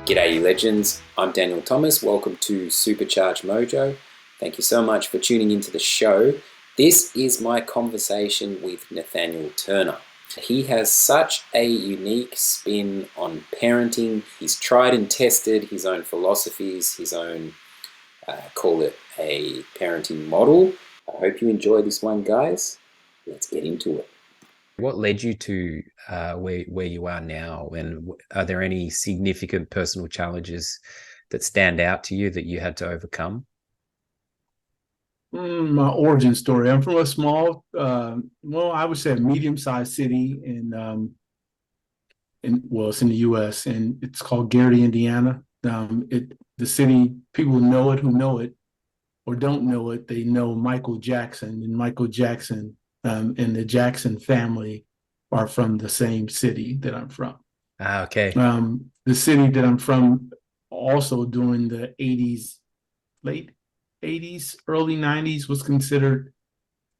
G'day, you legends. I'm Daniel Thomas. Welcome to Supercharged Mojo. Thank you so much for tuning into the show. This is my conversation with Nathaniel Turner. He has such a unique spin on parenting. He's tried and tested his own philosophies, his own, call it a parenting model. I hope you enjoy this one, guys. Let's get into it. What led you to where you are now, and are there any significant personal challenges that stand out to you that you had to overcome? My origin story. I'm from a small, I would say a medium-sized city it's in the U.S. and it's called Gary, Indiana. The city, people know it who know it or don't know it. They know Michael Jackson, and Michael Jackson and the Jackson family are from the same city that I'm from. Okay. The city that I'm from, also during the '80s, late '80s, early '90s, was considered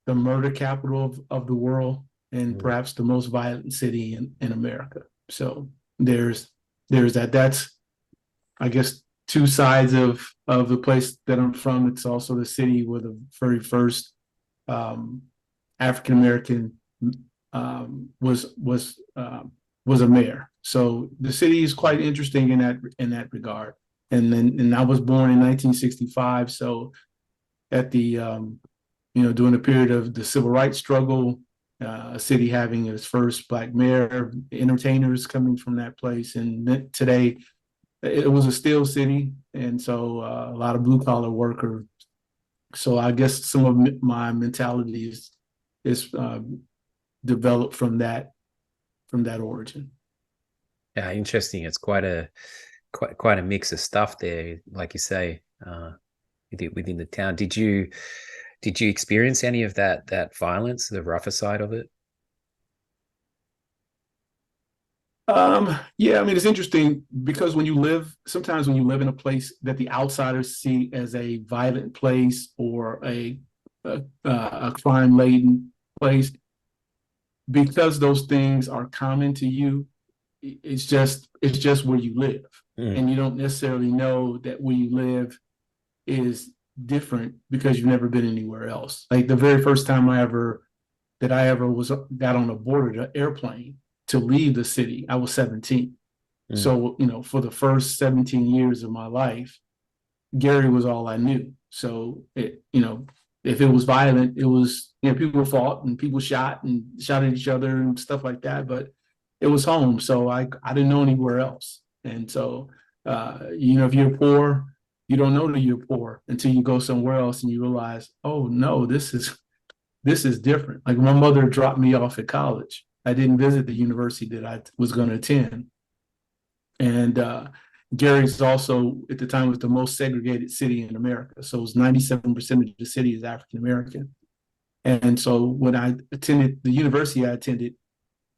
the murder capital of the world and perhaps the most violent city in America. So there's that. That's, I guess, two sides of the place that I'm from. It's also the city where the very first African American was a mayor. So the city is quite interesting in that regard. And I was born in 1965. So at the during the period of the civil rights struggle, a city having its first Black mayor, entertainers coming from that place, and today it was a steel city, and so a lot of blue collar workers. So I guess some of my mentality is developed from that origin. Yeah, interesting. It's quite a mix of stuff there, like you say, within the town. Did you experience any of that violence, the rougher side of it? Yeah, I mean, it's interesting because sometimes when you live in a place that the outsiders see as a violent place or a crime-laden place, because those things are common to you, it's just where you live, and you don't necessarily know that where you live is different because you've never been anywhere else. Like the very first time I ever got on a boarded airplane to leave the city, I was 17. So, for the first 17 years of my life, Gary was all I knew. So if it was violent, it was, people fought and people shot at each other and stuff like that, but it was home. So I didn't know anywhere else. And so, if you're poor, you don't know that you're poor until you go somewhere else and you realize, oh no, this is different. Like my mother dropped me off at college. I didn't visit the university that I was going to attend. And Gary's also, at the time, was the most segregated city in America. So it was 97% of the city is African American. And so when I attended the university I attended,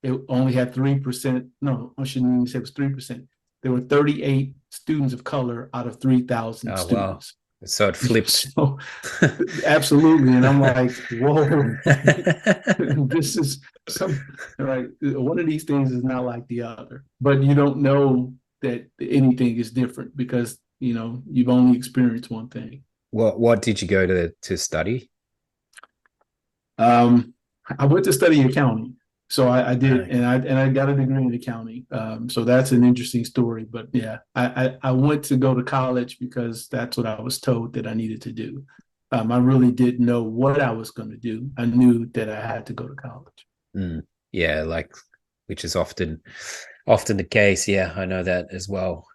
it only had 3%. No, I shouldn't even say it was 3%. There were 38 students of color out of 3,000 students. Wow. So it flips. So, absolutely. And I'm like, whoa, this is right. One of these things is not like the other, but you don't know that anything is different because, you've only experienced one thing. What did you go to study? I went to study accounting. So I did, and I got a degree in accounting. So that's an interesting story. But yeah, I went to go to college because that's what I was told that I needed to do. I really didn't know what I was going to do. I knew that I had to go to college. Yeah, which is often the case. Yeah, I know that as well.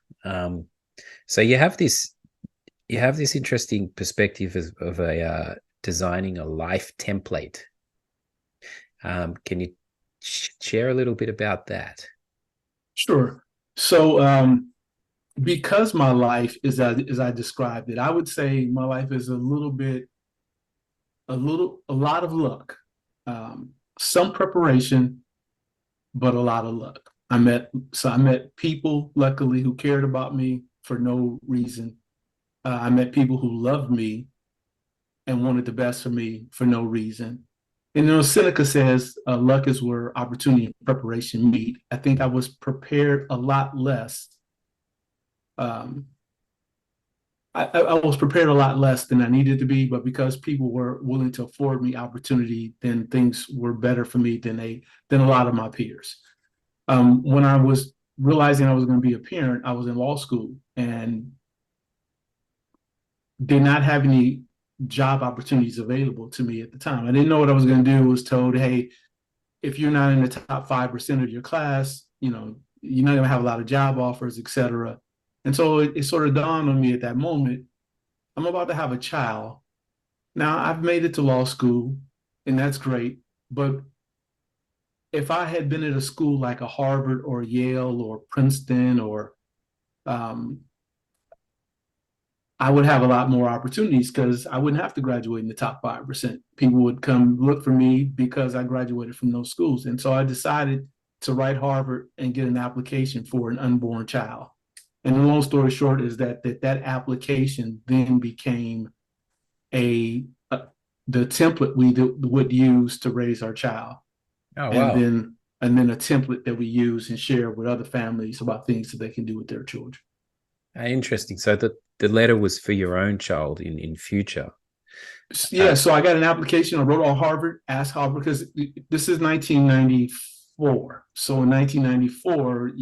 So you have this interesting perspective of a designing a life template. Can you share a little bit about that? Sure. So because my life is as I described it, I would say my life is a lot of luck, some preparation, but a lot of luck. I met people, luckily, who cared about me for no reason. I met people who loved me and wanted the best for me for no reason. And Seneca says, luck is where opportunity and preparation meet. I think I was prepared a lot less um, I was prepared a lot less than I needed to be, but because people were willing to afford me opportunity, then things were better for me than a lot of my peers. When I was realizing I was going to be a parent, I was in law school and did not have any job opportunities available to me at the time. I didn't know what I was going to do. I was told, hey, if you're not in the top 5% of your class, you're not going to have a lot of job offers, et cetera. And so it sort of dawned on me at that moment, I'm about to have a child. Now I've made it to law school and that's great. But if I had been at a school like a Harvard or Yale or Princeton or um, I would have a lot more opportunities because I wouldn't have to graduate in the top 5%. People would come look for me because I graduated from those schools. And so I decided to write Harvard and get an application for an unborn child. And the long story short is that application then became a the template we would use to raise our child. Oh, and wow. then a template that we use and share with other families about things that they can do with their children. Interesting. So the letter was for your own child in future. Yeah, so I got an application. I wrote on Harvard, asked Harvard, because this is 1994. So in 1994,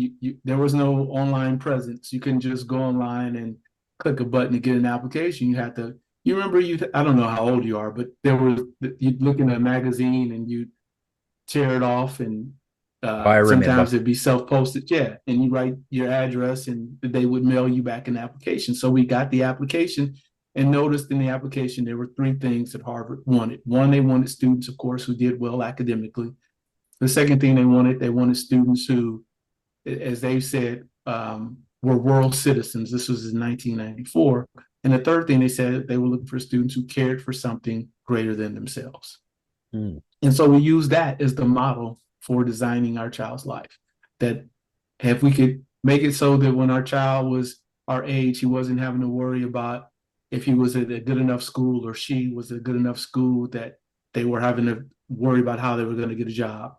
there was no online presence. You couldn't just go online and click a button to get an application. You had to. You remember I don't know how old you are, but you'd look in a magazine and you'd tear it off, and I remember. sometimes it'd be self-posted. Yeah, and you write your address and they would mail you back an application. So we got the application and noticed in the application there were three things that Harvard wanted. One, they wanted students, of course, who did well academically. The second thing they wanted students who, as they said, were world citizens. This was in 1994. And the third thing they said, they were looking for students who cared for something greater than themselves. And so we use that as the model for designing our child's life. That if we could make it so that when our child was our age, he wasn't having to worry about if he was at a good enough school or she was at a good enough school, that they were having to worry about how they were going to get a job.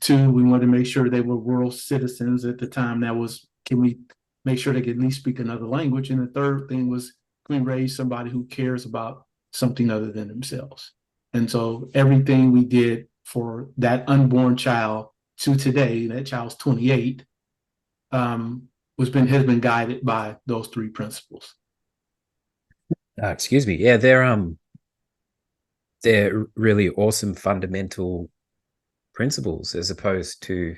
Two, we wanted to make sure they were world citizens at the time. That was, can we make sure they could at least speak another language? And the third thing was, can we raise somebody who cares about something other than themselves? And so everything we did for that unborn child to today, that child's 28, has been guided by those three principles. Excuse me. Yeah, they're really awesome fundamental principles, as opposed to,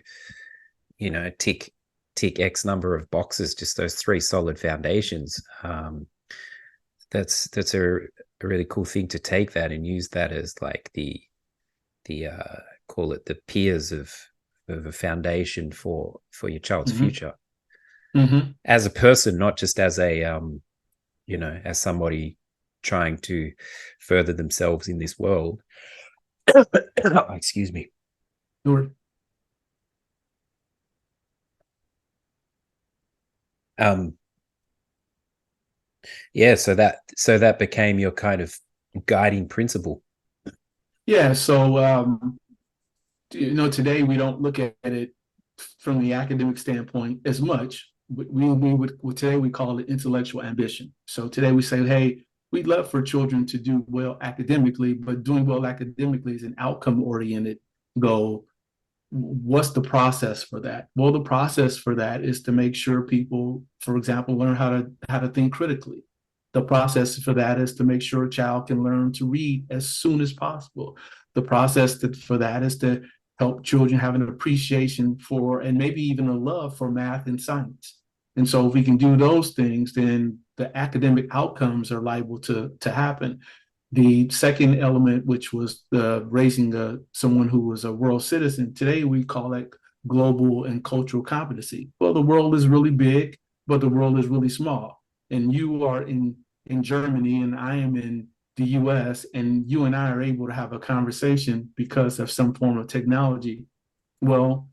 tick X number of boxes, just those three solid foundations. That's a really cool thing to take that and use that as like the call it the piers of a foundation for your child's future. As a person, not just as a as somebody trying to further themselves in this world. Excuse me. Sure. Yeah, so that became your kind of guiding principle. Yeah, so today we don't look at it from the academic standpoint as much. Today we call it intellectual ambition. So today we say, hey, we'd love for children to do well academically, but doing well academically is an outcome-oriented goal. What's the process for that? Well, the process for that is to make sure people, for example, learn how to think critically. The process for that is to make sure a child can learn to read as soon as possible. The process for that is to help children have an appreciation for, and maybe even a love for, math and science. And so if we can do those things, then the academic outcomes are liable to happen. The second element, which was raising someone who was a world citizen, today we call it global and cultural competency. Well, the world is really big, but the world is really small. And you are in Germany and I am in the US, and you and I are able to have a conversation because of some form of technology. Well,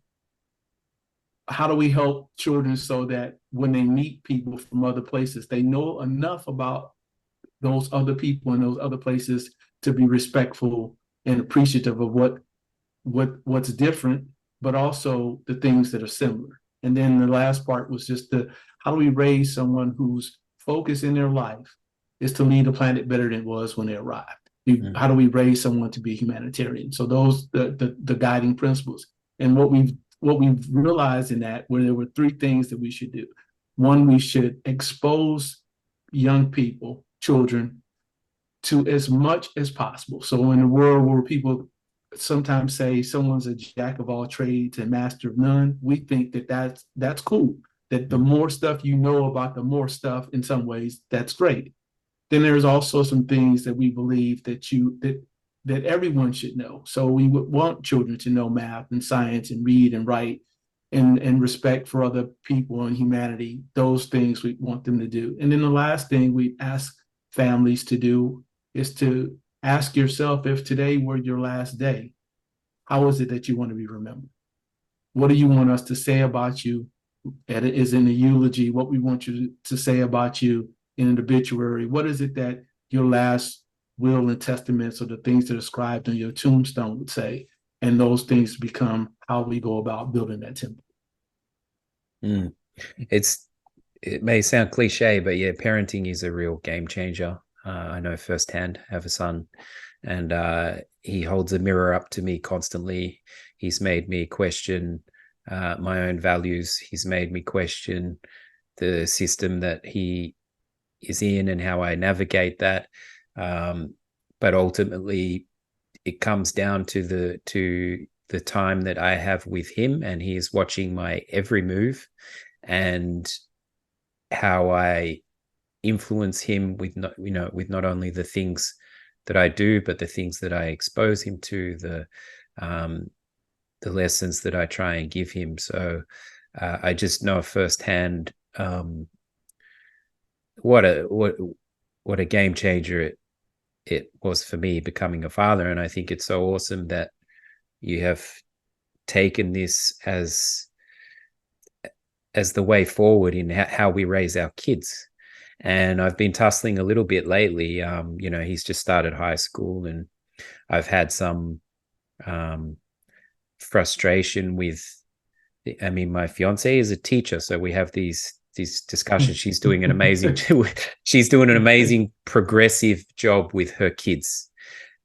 how do we help children so that when they meet people from other places, they know enough about those other people in those other places to be respectful and appreciative of what's different, but also the things that are similar. And then the last part was just how do we raise someone whose focus in their life is to leave the planet better than it was when they arrived? How do we raise someone to be humanitarian? So those the guiding principles. And what we've realized in that, where there were three things that we should do. One, we should expose young people, children, to as much as possible. So in a world where people sometimes say someone's a jack of all trades and master of none, we think that that's cool. That the more stuff you know about the more stuff, in some ways, that's great. Then there's also some things that we believe that everyone should know. So we would want children to know math and science and read and write and respect for other people and humanity. Those things we want them to do. And then the last thing we ask families to do is to ask yourself, if today were your last day, how is it that you want to be remembered? What do you want us to say about you? And it is in the eulogy, what we want you to say about you in an obituary. What is it that your last will and testaments, or the things that are scribed on your tombstone, would say? And those things become how we go about building that temple. It may sound cliche, but yeah, parenting is a real game changer. I know firsthand. I have a son, and he holds a mirror up to me constantly. He's made me question my own values. He's made me question the system that he is in and how I navigate that. But ultimately, it comes down to the time that I have with him, and he is watching my every move and how I influence him with not only the things that I do, but the things that I expose him to, the lessons that I try and give him. So I just know firsthand what a game changer it was for me becoming a father. And I think it's so awesome that you have taken this as the way forward in how we raise our kids. And I've been tussling a little bit lately. He's just started high school, and I've had some frustration with, my fiance is a teacher, so we have these discussions. She's doing an amazing progressive job with her kids.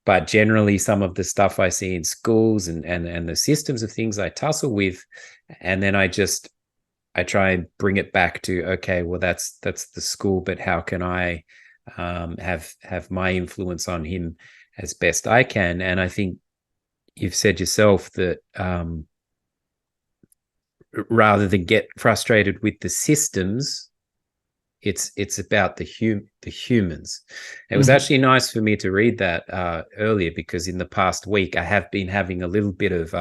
But generally, some of the stuff I see in schools and the systems of things I tussle with, and then I try and bring it back to, okay, well, that's the school, but how can I have my influence on him as best I can? And I think you've said yourself that rather than get frustrated with the systems, it's about the humans. It was actually nice for me to read that earlier, because in the past week I have been having a little bit of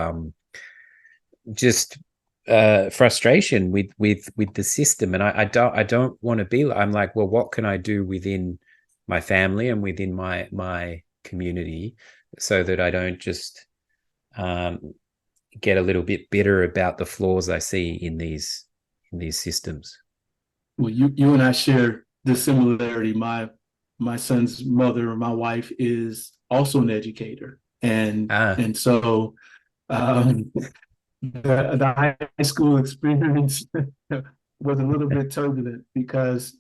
just frustration with the system, and I don't want to be. I'm like, well, what can I do within my family and within my community so that I don't just get a little bit bitter about the flaws I see in these systems. Well, you and I share the similarity. My son's mother, my wife, is also an educator, and so the high school experience was a little bit turbulent, because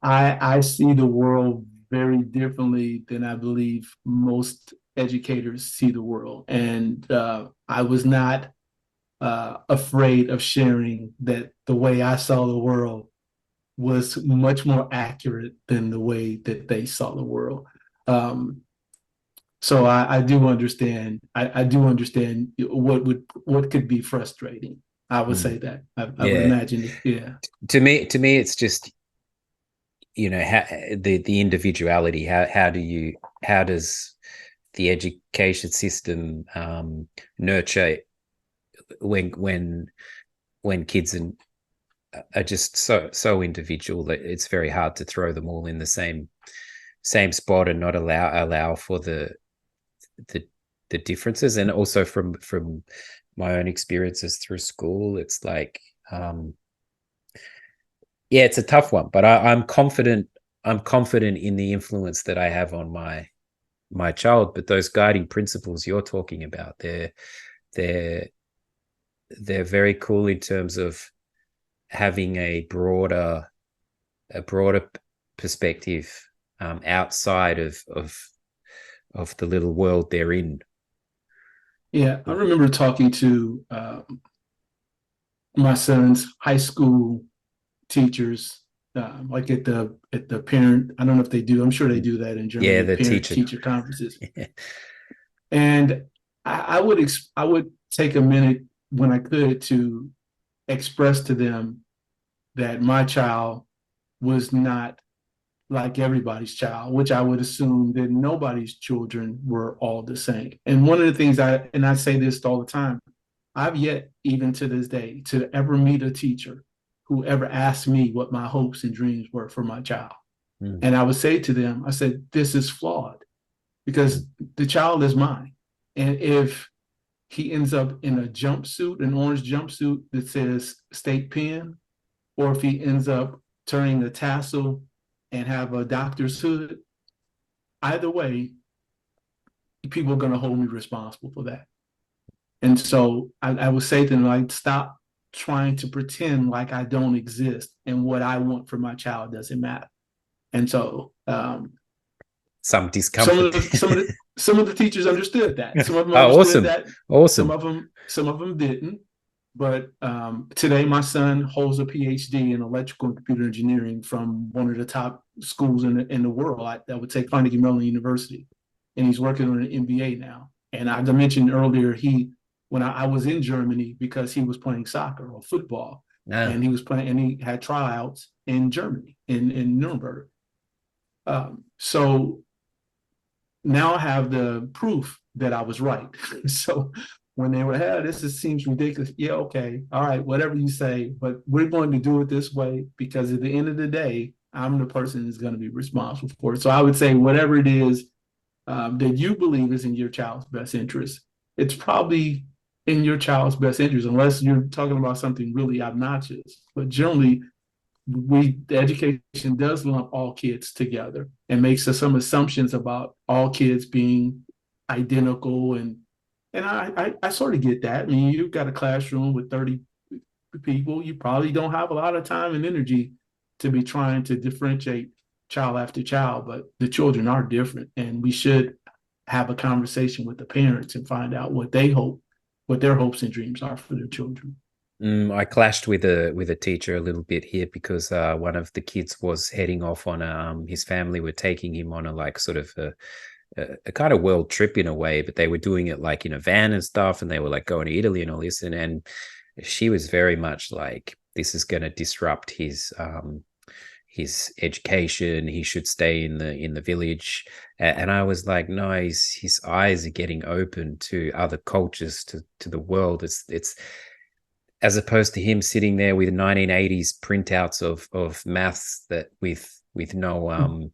I see the world very differently than I believe most educators see the world. And I was not afraid of sharing that the way I saw the world was much more accurate than the way that they saw the world. So I do understand. I do understand what could be frustrating. I would say that. I would imagine. Yeah. To me, it's just, the individuality. How does the education system nurture when kids are just so individual that it's very hard to throw them all in the same spot and not allow for the differences. And also from my own experiences through school, it's like it's a tough one, but I'm confident in the influence that I have on my child. But those guiding principles you're talking about, they're very cool in terms of having a broader perspective outside of the little world they're in. Yeah, I remember talking to my son's high school teachers, like at the parent. I don't know if they do. I'm sure they do that in Yeah, Germany. the Parent teacher. teacher conferences, and I would take a minute when I could to express to them that my child was not like everybody's child, which I would assume that nobody's children were all the same. And one of the things I say this all the time, I've yet, even to this day, to ever meet a teacher who ever asked me what my hopes and dreams were for my child. Mm. And I would say to them, I said, this is flawed because the child is mine. And if he ends up in a jumpsuit, an orange jumpsuit that says state pen, or if he ends up turning a tassel and have a doctor's hood, either way, people are going to hold me responsible for that. And so I would say to them, like, stop trying to pretend like I don't exist and what I want for my child doesn't matter. And so Some some discomfort. of the some of the some of the teachers understood that. Some of them Oh, understood awesome. that. Awesome. Some of them didn't. But today, my son holds a PhD in electrical and computer engineering from one of the top schools in the world. I would say Carnegie Mellon University, and he's working on an MBA now. And as I mentioned earlier, when I was in Germany because he was playing soccer or football, and he was playing, and he had tryouts in Germany in Nuremberg. So now I have the proof that I was right. So when they were, hey, seems ridiculous. Yeah, okay, all right, whatever you say, but we're going to do it this way because at the end of the day, I'm the person who's going to be responsible for it. So I would say whatever it is that you believe is in your child's best interest, it's probably in your child's best interest, unless you're talking about something really obnoxious. But generally, the education does lump all kids together and makes some assumptions about all kids being identical, and I sort of get that. I mean, you've got a classroom with 30 people. You probably don't have a lot of time and energy to be trying to differentiate child after child, but the children are different, and we should have a conversation with the parents and find out what their hopes and dreams are for their children. I clashed with a teacher a little bit here because one of the kids was heading off on his family were taking him on a like sort of a kind of world trip in a way, but they were doing it like in a van and stuff, and they were like going to Italy and all this, and she was very much like, this is going to disrupt his education. He should stay in the village. And I was like, no, his eyes are getting open to other cultures, to the world. It's as opposed to him sitting there with 1980s printouts of maths that with no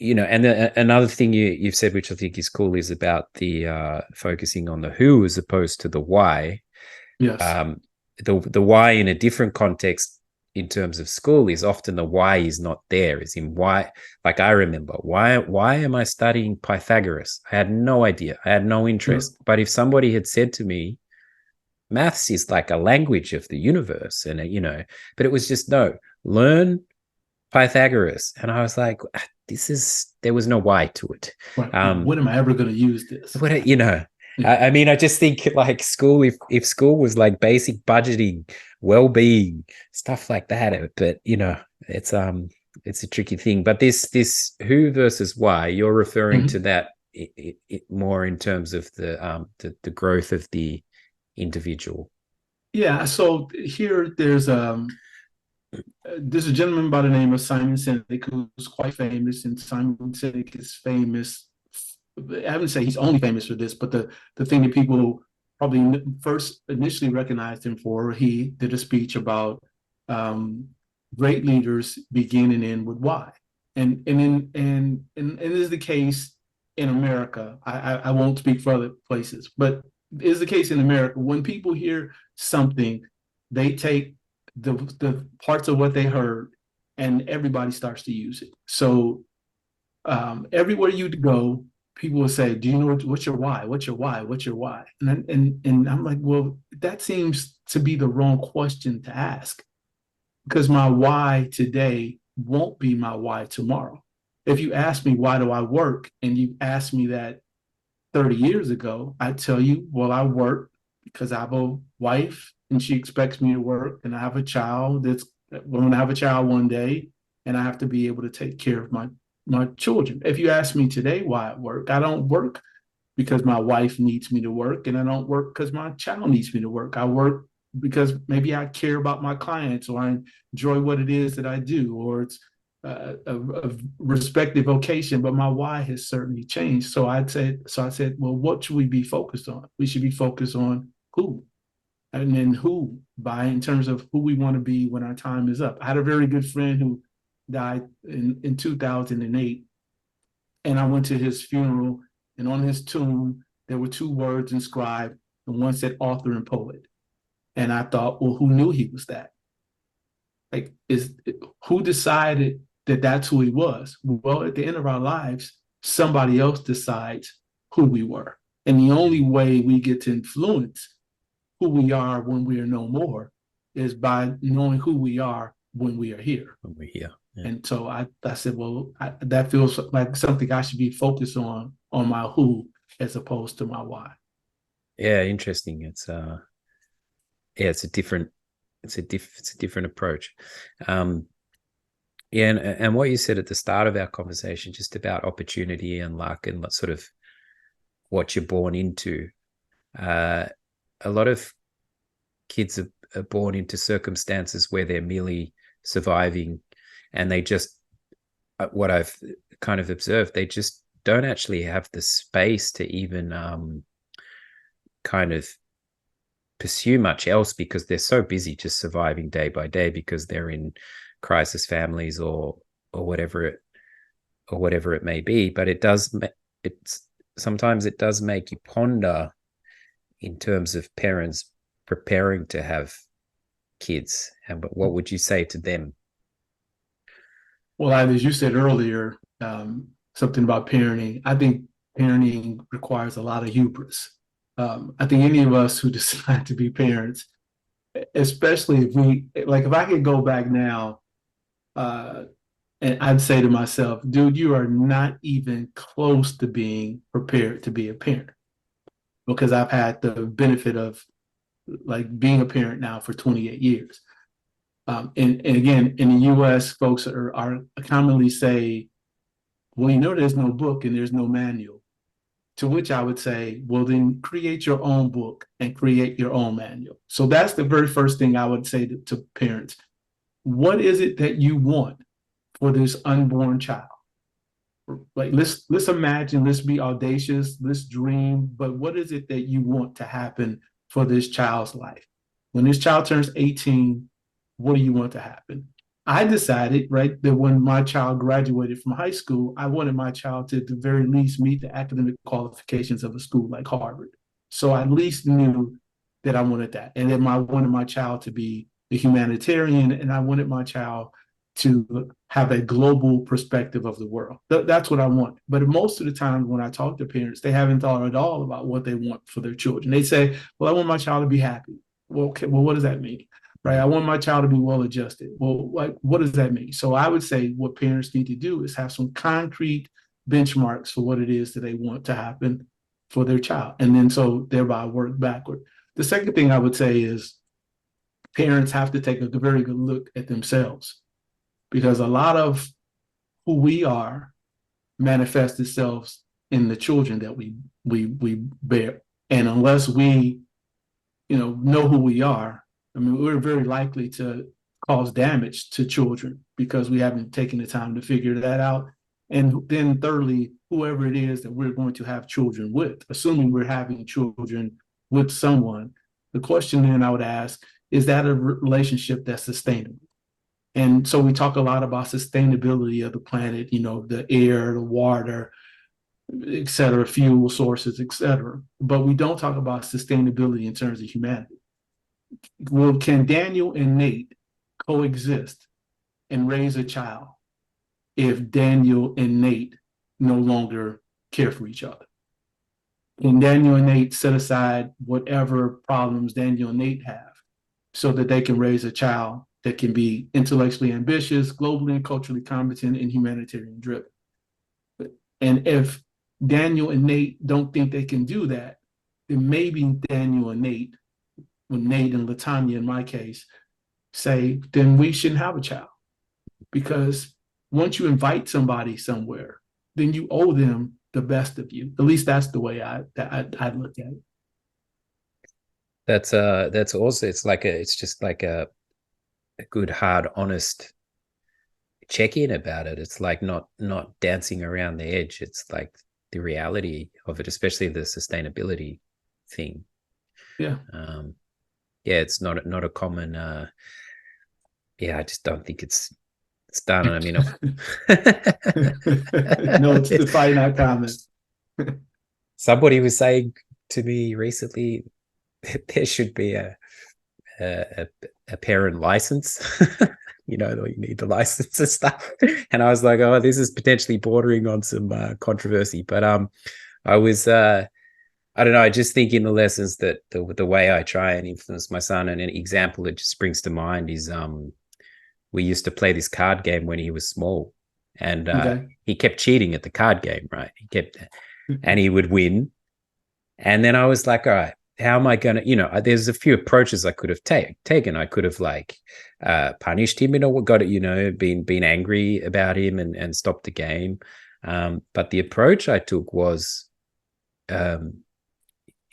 and another thing you've said, which I think is cool, is about the focusing on the who as opposed to the why. Yes. The why in a different context in terms of school is often the why is not there, is in why. Like I remember, why am I studying Pythagoras? I had no idea. I had no interest. But if somebody had said to me, maths is like a language of the universe, and but it was just, no, learn Pythagoras. And I was like, there was no why to it. Right. When am I ever going to use this? I mean, I just think like school, if school was like basic budgeting, well-being, stuff like that, but it's a tricky thing. But this who versus why, you're referring to that more in terms of the growth of the individual. Yeah. So here there's a gentleman by the name of Simon Sinek who's quite famous, and Simon Sinek is famous. I wouldn't say he's only famous for this, but the thing that people probably first initially recognized him for, he did a speech about great leaders begin and end with why, and it is the case in America. I won't speak for other places, but it is the case in America. When people hear something, they take the parts of what they heard, and everybody starts to use it. So everywhere you go, people will say, do you know what's your why? What's your why? What's your why? And I'm like, well, that seems to be the wrong question to ask. because my why today won't be my why tomorrow. If you ask me, why do I work? And you asked me that 30 years ago, I'd tell you, well, I work because I have a wife and she expects me to work, and I have a child that's, I'm going to have a child one day, and I have to be able to take care of my children. If you ask me today why I work, I don't work because my wife needs me to work, and I don't work because my child needs me to work. I work because maybe I care about my clients, or I enjoy what it is that I do, or it's a respective vocation, but my why has certainly changed. So I said, well, what should we be focused on? We should be focused on who, and then who by in terms of who we want to be when our time is up. I had a very good friend who died in 2008, and I went to his funeral, and on his tomb there were two words inscribed, and one said author and poet. And I thought, well, who knew he was that? Like, who decided that that's who he was? Well, at the end of our lives, somebody else decides who we were. And the only way we get to influence who we are when we are no more is by knowing who we are when we are here. When we're here. Yeah. And so I said, well, that feels like something I should be focused on my who as opposed to my why. Yeah, interesting. It's it's a different approach. Yeah, and what you said at the start of our conversation, just about opportunity and luck and sort of what you're born into. A lot of kids are born into circumstances where they're merely surviving, and they just, what I've kind of observed, they just don't actually have the space to even kind of pursue much else, because they're so busy just surviving day by day, because they're in crisis families or whatever it may be. But sometimes it does make you ponder in terms of parents preparing to have kids, and what would you say to them? Well, as you said earlier, something about parenting. I think parenting requires a lot of hubris. I think any of us who decide to be parents, especially if I could go back now, and I'd say to myself, dude, you are not even close to being prepared to be a parent, because I've had the benefit of like being a parent now for 28 years. And again, in the US, folks are commonly say, well, there's no book and there's no manual. To which I would say, well, then create your own book and create your own manual. So that's the very first thing I would say to parents. What is it that you want for this unborn child? Like, let's imagine, let's be audacious, let's dream, but what is it that you want to happen for this child's life? When this child turns 18, what do you want to happen? I decided, right, that when my child graduated from high school, I wanted my child to, at the very least, meet the academic qualifications of a school like Harvard. So I at least knew that I wanted that. And then I wanted my child to be a humanitarian, and I wanted my child to have a global perspective of the world. That's what I want. But most of the time when I talk to parents, they haven't thought at all about what they want for their children. They say, well, I want my child to be happy. Well, okay, well, what does that mean? Right? I want my child to be well-adjusted. Well, what does that mean? So I would say what parents need to do is have some concrete benchmarks for what it is that they want to happen for their child. And then so thereby work backward. The second thing I would say is parents have to take a very good look at themselves, because a lot of who we are manifests itself in the children that we bear. And unless we, know who we are, I mean, we're very likely to cause damage to children because we haven't taken the time to figure that out. And then thirdly, whoever it is that we're going to have children with, assuming we're having children with someone, the question then I would ask, is that a relationship that's sustainable? And so we talk a lot about sustainability of the planet, the air, the water, et cetera, fuel sources, et cetera. But we don't talk about sustainability in terms of humanity. Well, can Daniel and Nate coexist and raise a child if Daniel and Nate no longer care for each other? Can Daniel and Nate set aside whatever problems Daniel and Nate have so that they can raise a child that can be intellectually ambitious, globally and culturally competent, and humanitarian driven. And if Daniel and Nate don't think they can do that, then maybe Daniel and Nate, when Nate and Latanya in my case, say, then we shouldn't have a child. Because once you invite somebody somewhere, then you owe them the best of you. At least that's the way I look at it. That's also, it's just like a good, hard, honest check-in about it. It's like not dancing around the edge. It's like the reality of it, especially the sustainability thing. Yeah. It's not a common I just don't think it's done. I mean, no, it's the finite comment. Somebody was saying to me recently that there should be a parent license. You need the license and stuff. And I was like, oh, this is potentially bordering on some controversy. But I was I don't know, I just think in the lessons that the way I try and influence my son, and an example that just springs to mind is we used to play this card game when he was small, and he kept cheating at the card game, right? And he would win. And then I was like, all right, how am I going to, there's a few approaches I could have taken. I could have punished him, got it, been angry about him and stopped the game. But the approach I took was,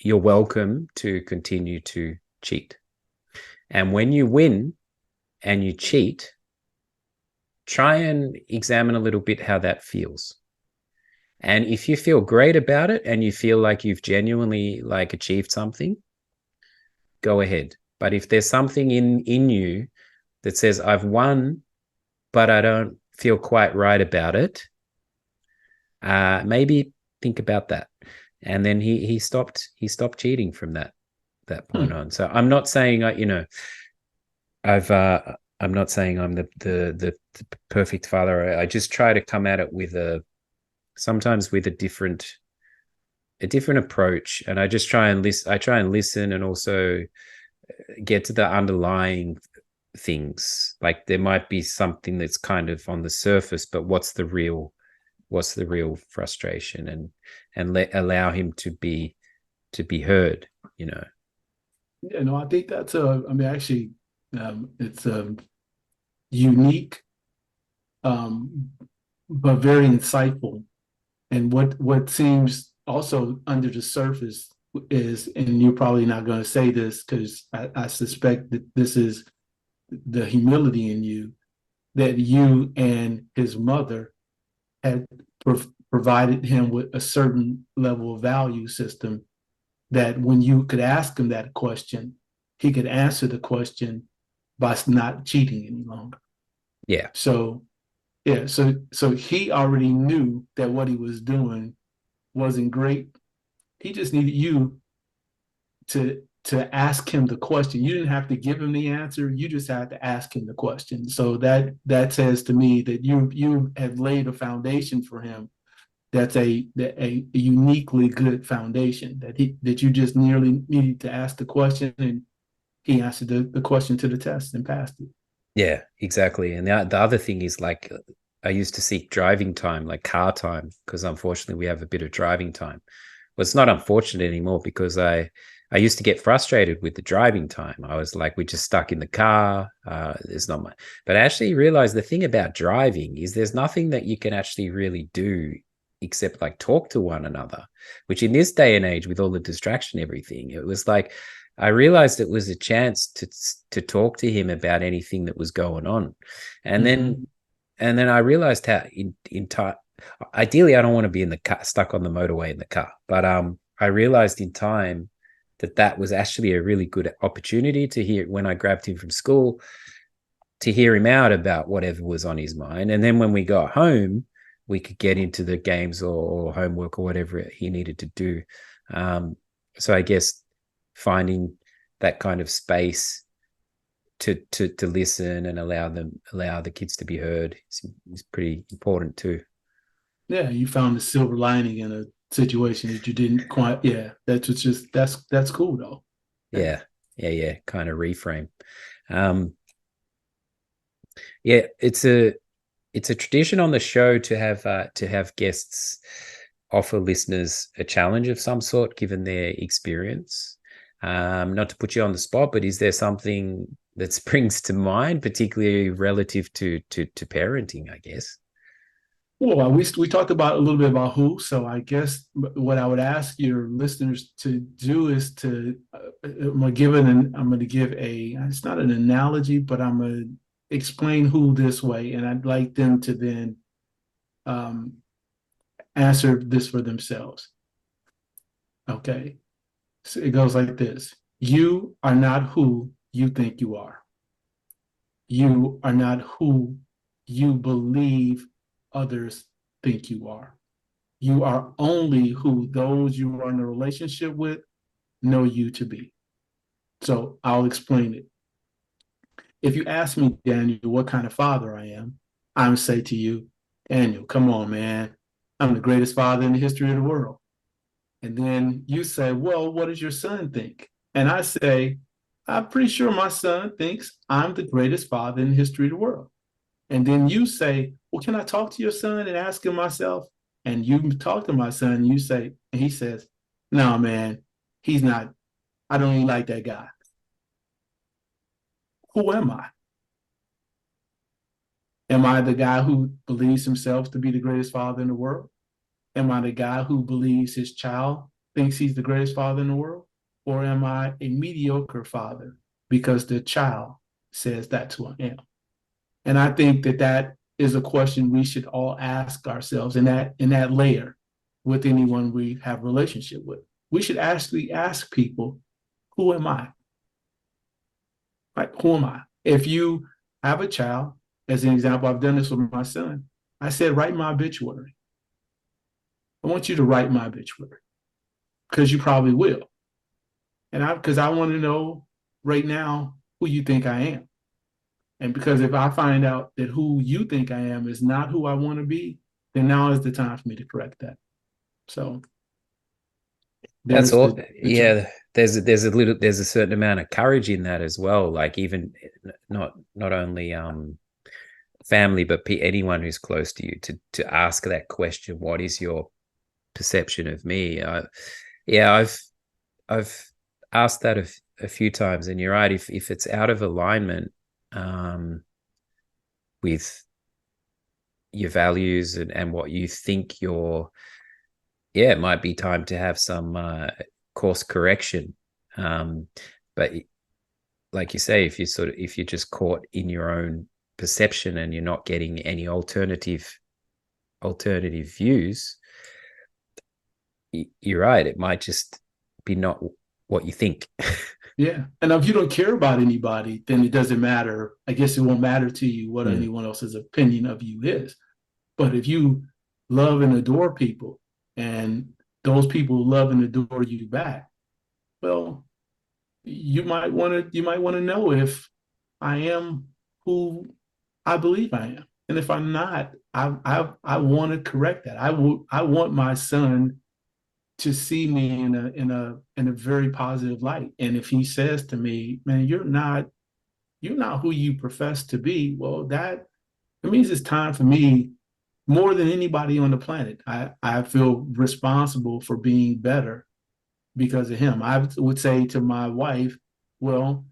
you're welcome to continue to cheat. And when you win and you cheat, try and examine a little bit how that feels. And if you feel great about it and you feel like you've genuinely achieved something, go ahead. But if there's something in you that says, I've won, but I don't feel quite right about it, maybe think about that. And then he stopped cheating from that point on. So I'm not saying I'm not saying I'm the perfect father. I just try to come at it sometimes with a different approach, and I just try and listen and also get to the underlying things. Like there might be something that's kind of on the surface, but what's the real frustration, and allow him to be heard. Yeah, no, I think that's it's a unique, but very insightful. And what seems also under the surface is, and you're probably not going to say this because I suspect that this is the humility in you, that you and his mother had provided him with a certain level of value system, that when you could ask him that question, he could answer the question by not cheating any longer. Yeah. So he already knew that what he was doing wasn't great. He just needed you to ask him the question. You didn't have to give him the answer. You just had to ask him the question. So that says to me that you have laid a foundation for him that's a uniquely good foundation, that you just nearly needed to ask the question, and he answered the question to the test and passed it. Yeah, exactly. And the other thing is, I used to seek driving time, like car time, because unfortunately we have a bit of driving time. Well, it's not unfortunate anymore, because I used to get frustrated with the driving time. I was like, we're just stuck in the car. There's not much. But I actually realized the thing about driving is there's nothing that you can actually really do except talk to one another, which in this day and age, with all the distraction, everything, it was like, I realized it was a chance to talk to him about anything that was going on. And then I realized how in time, ideally, I don't want to be in the car, stuck on the motorway in the car. But I realized in time that was actually a really good opportunity to hear, when I grabbed him from school, to hear him out about whatever was on his mind. And then when we got home, we could get into the games or homework or whatever he needed to do. So I guess finding that kind of space to listen and allow the kids to be heard is pretty important too. Yeah, you found the silver lining in a situation that you didn't quite. Yeah, that's cool though. Yeah. Kind of reframe. Yeah, it's a tradition on the show to have guests offer listeners a challenge of some sort, given their experience. Not to put you on the spot, but is there something that springs to mind, particularly relative to parenting, I guess? Well, we talked about a little bit about who, so I guess what I would ask your listeners to do is to I'm going to give a, it's not an analogy, but I'm going to explain who this way, and I'd like them to then um, answer this for themselves. Okay, so it goes like this: you are not who you think you are. You are not who you believe others think you are. You are only who those you are in a relationship with know you to be. So I'll explain it. If you ask me, Daniel, what kind of father I am, I would say to you, Daniel, come on, man. I'm the greatest father in the history of the world. And then you say, well, what does your son think? And I say, I'm pretty sure my son thinks I'm the greatest father in the history of the world. And then you say, well, can I talk to your son and ask him myself? And you talk to my son and you say, and he says, no, man, he's not, I don't even like that guy. Who am I? Am I the guy who believes himself to be the greatest father in the world? Am I the guy who believes his child thinks he's the greatest father in the world? Or am I a mediocre father because the child says that's who I am? And I think that that is a question we should all ask ourselves in that layer with anyone we have a relationship with. We should actually ask people, who am I? Right? Who am I? If you have a child, as an example, I've done this with my son. I said, write my obituary. I want you to write my obituary because you probably will. And because I want to know right now who you think I am. And because if I find out that who you think I am is not who I want to be, then now is the time for me to correct that. So That's all. Yeah, there's a certain amount of courage in that as well. Like even not only family, but anyone who's close to you to ask that question. What is your perception of me? I've asked that a few times, and you're right. If it's out of alignment with your values and what you think it might be time to have some course correction. But like you say, if you're just caught in your own perception and you're not getting any alternative views, you're right. It might just be not what you think. Yeah. And if you don't care about anybody, then it doesn't matter. I guess it won't matter to you what anyone else's opinion of you is. But if you love and adore people and those people love and adore you back, well, you might want to know if I am who I believe I am. And if I'm not, I want to correct that. I want my son to see me in a very positive light. And if he says to me, man, you're not who you profess to be, well, that means it's time for me more than anybody on the planet. I feel responsible for being better because of him. I would say to my wife, well,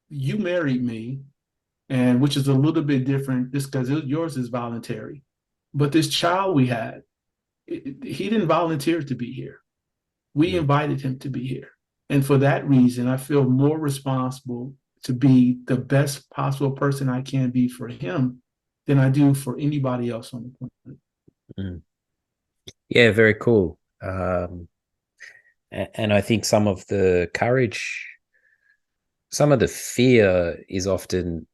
you married me, and which is a little bit different just because yours is voluntary. But this child we had, he didn't volunteer to be here. We invited him to be here. And for that reason, I feel more responsible to be the best possible person I can be for him than I do for anybody else on the planet. Yeah, very cool. And I think some of the courage, some of the fear is often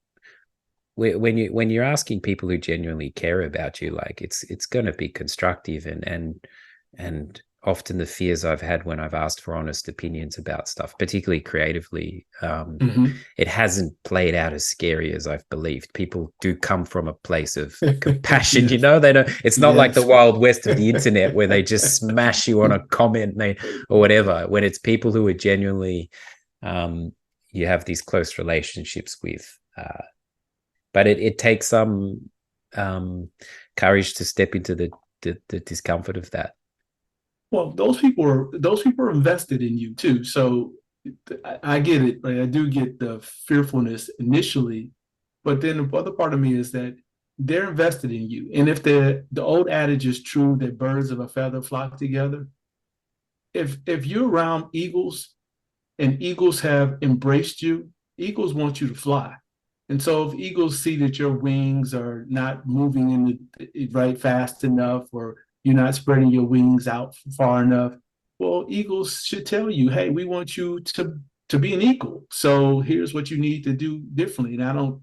when you're asking people who genuinely care about you, like it's going to be constructive and often the fears I've had when I've asked for honest opinions about stuff, particularly creatively, it hasn't played out as scary as I've believed. People do come from a place of compassion, Yes. they don't, it's not like the Yes. wild west of the internet where they just smash you on a comment or whatever. When it's people who are genuinely, you have these close relationships with, but it takes some courage to step into the discomfort of that. Well, those people are invested in you too. So I get it. Right? I do get the fearfulness initially, but then the other part of me is that they're invested in you. And if the old adage is true that birds of a feather flock together, if you're around eagles and eagles have embraced you, eagles want you to fly. And so if eagles see that your wings are not moving in the right fast enough, or you're not spreading your wings out far enough, well, eagles should tell you, hey, we want you to be an eagle. So here's what you need to do differently. And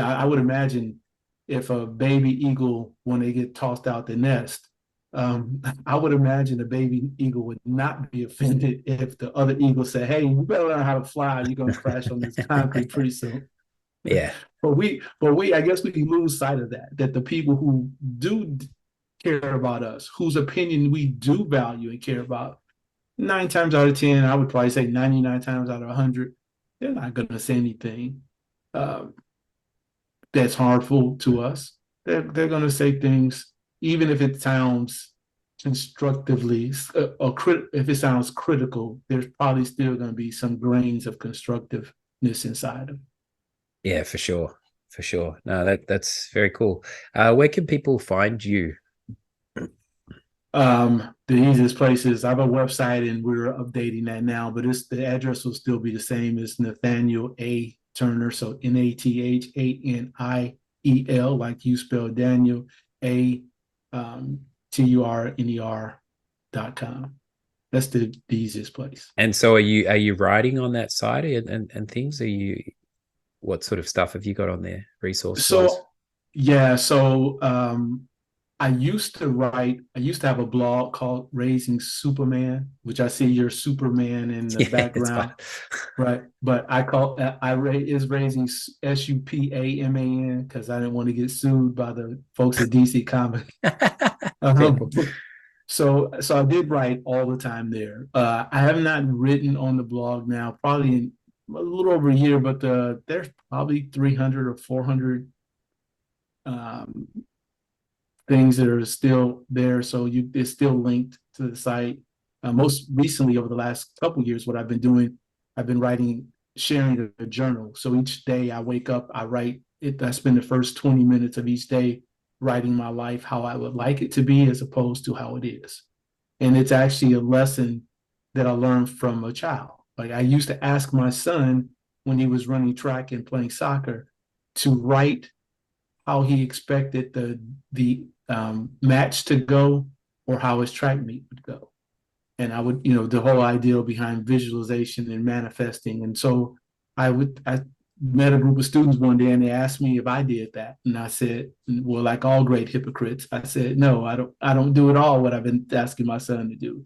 I would imagine if a baby eagle, when they get tossed out the nest, I would imagine a baby eagle would not be offended if the other eagle said, hey, you better learn how to fly. You're going to crash on this concrete pretty soon. Yeah. But I guess we can lose sight of that the people who do care about us, whose opinion we do value and care about, 9 times out of 10, I would probably say 99 times out of 100, they're not going to say anything that's harmful to us. They're going to say things, even if it sounds constructively or if it sounds critical, there's probably still going to be some grains of constructiveness inside of it. Yeah, for sure. For sure. No, that's very cool. Where can people find you? The easiest place is I have a website and we're updating that now, but the address will still be the same as Nathaniel A. Turner. So NATHANIEL, like you spell Daniel, TURNER.com. That's the easiest place. And so are you writing on that site and things? What sort of stuff have you got on there, resource-wise? So yeah, I used to have a blog called Raising Superman, which I see your Superman in the background, right? But is Raising SUPAMAN because I didn't want to get sued by the folks at DC Comics. So I did write all the time there. I have not written on the blog now, probably in a little over a year, but there's probably 300 or 400 things that are still there. So it's still linked to the site. Most recently, over the last couple of years, what I've been doing, I've been sharing a journal. So each day I wake up, I write it. I spend the first 20 minutes of each day writing my life, how I would like it to be, as opposed to how it is. And it's actually a lesson that I learned from a child. Like I used to ask my son when he was running track and playing soccer to write how he expected the match to go or how his track meet would go. And I would, the whole idea behind visualization and manifesting. And so I met a group of students one day and they asked me if I did that. And I said, well, like all great hypocrites, I said, no, I don't do at all what I've been asking my son to do.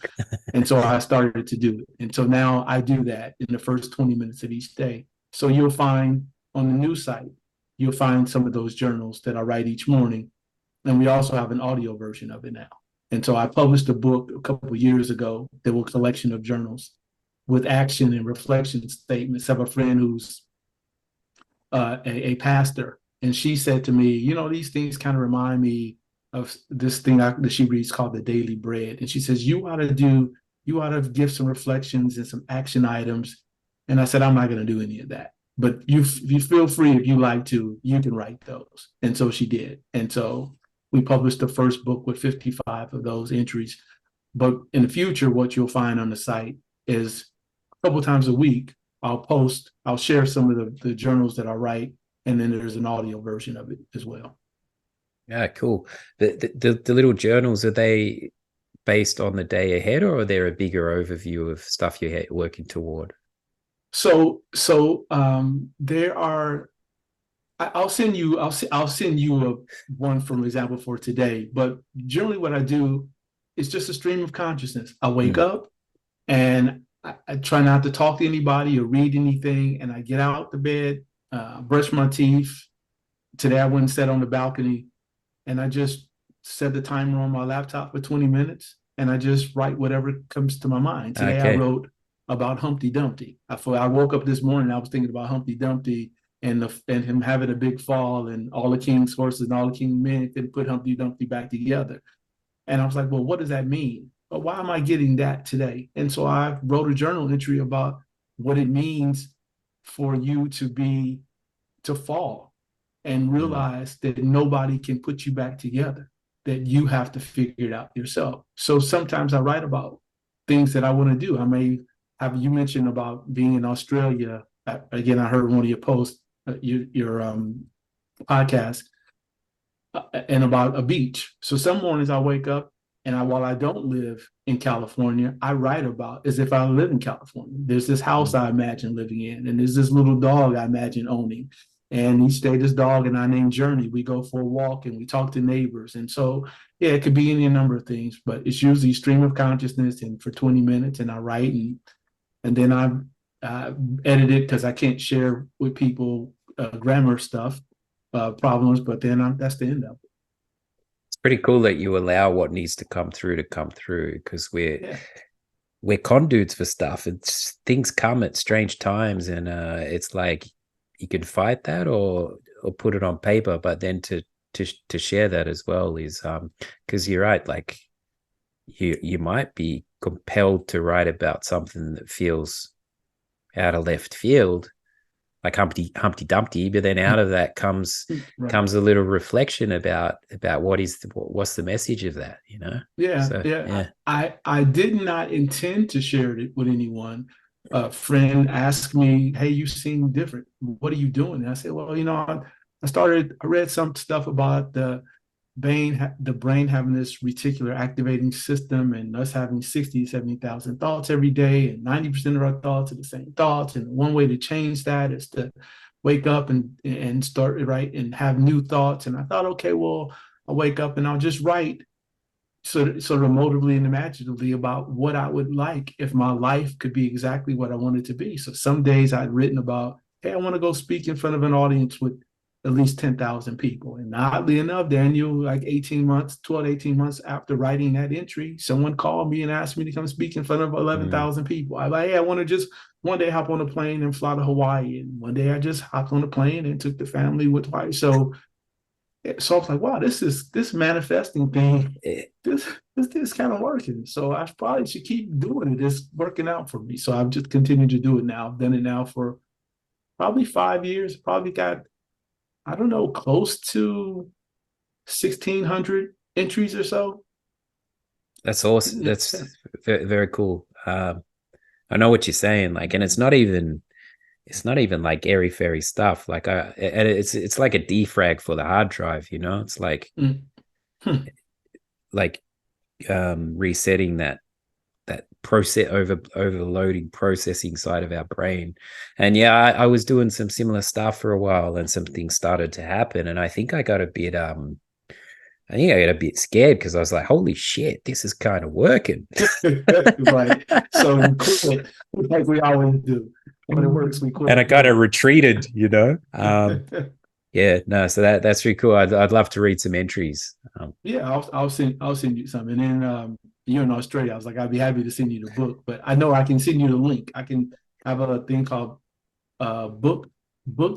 And so I started to do it. And so now I do that in the first 20 minutes of each day. So you'll find on the new site, you'll find some of those journals that I write each morning. And we also have an audio version of it now. And so I published a book a couple of years ago that was a collection of journals with action and reflection statements. I have a friend who's a pastor, and she said to me, these things kind of remind me of this thing that she reads called The Daily Bread. And she says, you ought to give some reflections and some action items. And I said, I'm not going to do any of that. But you feel free, if you like to, you can write those. And so she did. And so we published the first book with 55 of those entries. But in the future, what you'll find on the site is a couple times a week, I'll share some of the journals that I write, and then there's an audio version of it as well. Yeah, cool. The little journals, are they based on the day ahead, or are there a bigger overview of stuff you're working toward? So there are. I'll send you a one, for example, for today. But generally, what I do is just a stream of consciousness. I wake up, and I try not to talk to anybody or read anything, and I get out the bed, brush my teeth. Today I went and sat on the balcony, and I just set the timer on my laptop for 20 minutes, and I just write whatever comes to my mind. Today I wrote about Humpty Dumpty. I woke up this morning, I was thinking about Humpty Dumpty and him having a big fall and all the king's horses and all the king's men didn't put Humpty Dumpty back together. And I was like, well, what does that mean? But why am I getting that today? And so I wrote a journal entry about what it means for you to fall and realize that nobody can put you back together, that you have to figure it out yourself. So sometimes I write about things that I want to do. I may have, you mentioned about being in Australia. Again, I heard one of your posts, your podcast, and about a beach. So some mornings I wake up and while I don't live in California, I write about as if I live in California. There's this house I imagine living in, and there's this little dog I imagine owning. And each day, this dog and I named Journey. We go for a walk and we talk to neighbors. And so, yeah, it could be any number of things, but it's usually stream of consciousness and for 20 minutes, and I write and then I edit it because I can't share with people grammar stuff, problems, but then that's the end of it. It's pretty cool that you allow what needs to come through, because we're conduits for stuff. It's things come at strange times, and it's like you can fight that or put it on paper, but then to share that as well is because you're right, like you might be compelled to write about something that feels out of left field, like Humpty Dumpty, but then out of that comes a little reflection about what's the message of that, you know? Yeah. I did not intend to share it with anyone. A friend asked me, "Hey, you seem different. What are you doing?" And I said, "Well, I read some stuff about the brain having this reticular activating system and us having 60, 70,000 thoughts every day, and 90% of our thoughts are the same thoughts. And one way to change that is to wake up and start right and have new thoughts." And I thought, okay, well, I'll wake up and I'll just write sort of emotively and imaginatively about what I would like if my life could be exactly what I want it to be. So some days I'd written about, hey, I want to go speak in front of an audience with at least 10,000 people. And oddly enough, Daniel, like 12 to 18 months after writing that entry, someone called me and asked me to come speak in front of 11,000 people. I'm like, hey, I want to just one day hop on a plane and fly to Hawaii. And one day I just hopped on a plane and took the family with Hawaii. So I was like, wow, this manifesting thing, this kind of working. So I probably should keep doing it. It's working out for me. So I've just continued to do it now. I've done it now for probably 5 years, probably got, I don't know, close to 1,600 entries or so. That's awesome. That's very, very cool. I know what you're saying. Like, and it's not even like airy fairy stuff. Like, and it's like a defrag for the hard drive. It's like resetting that process overloading processing side of our brain. And yeah, I was doing some similar stuff for a while, and some things started to happen, and I think I got a bit scared because I was like, holy shit, this is kind of working. Right. So we quit, like we always do. When it works, we quit. And I kind of retreated, Yeah, no, so that's really cool. I'd love to read some entries. Yeah, I'll send you some. And then you're in Australia. I was like, I'd be happy to send you the book, but I know I can send you the link. I can have a thing called book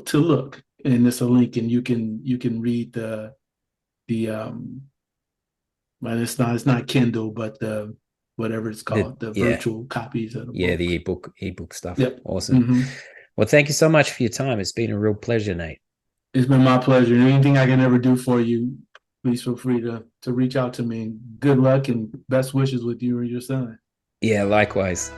to look, and it's a link, and you can read the well, it's not Kindle, but the whatever it's called, the virtual copies of the book. The ebook stuff. Yep. Awesome. Mm-hmm. Well, thank you so much for your time. It's been a real pleasure, Nate. It's been my pleasure. Anything I can ever do for you, please feel free to reach out to me. Good luck and best wishes with you and your son. Yeah, likewise.